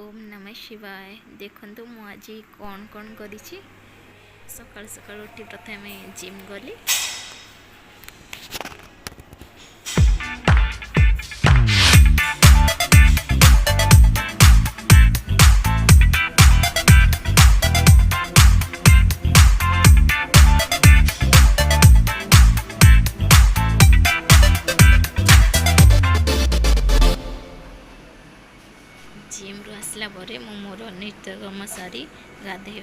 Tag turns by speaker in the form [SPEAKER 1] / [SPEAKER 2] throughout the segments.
[SPEAKER 1] ओम नमः शिवाय। देखो मु आज कौन कौन करी सकाल सकाल उठी प्रथम जिम गली। जिम रु आसला परे मु मोर नित्यकर्म सारी गाधे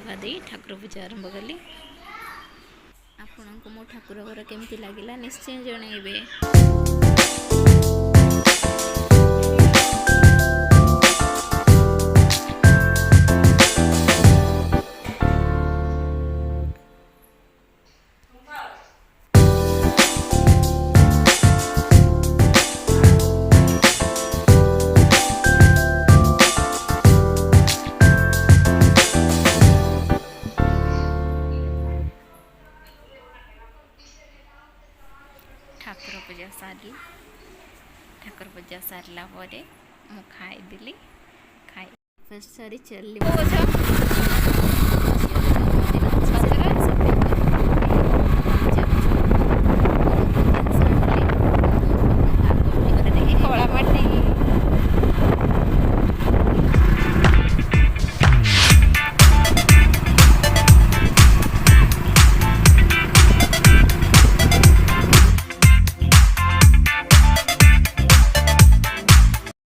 [SPEAKER 1] ठाकुर पूजा आरंभ कली। आपन को मो ठाकुर घर केमती लगिला निश्चय जनइबे। ठाकुर पूजा सारला मु खाई दिली। खाई सारी चली।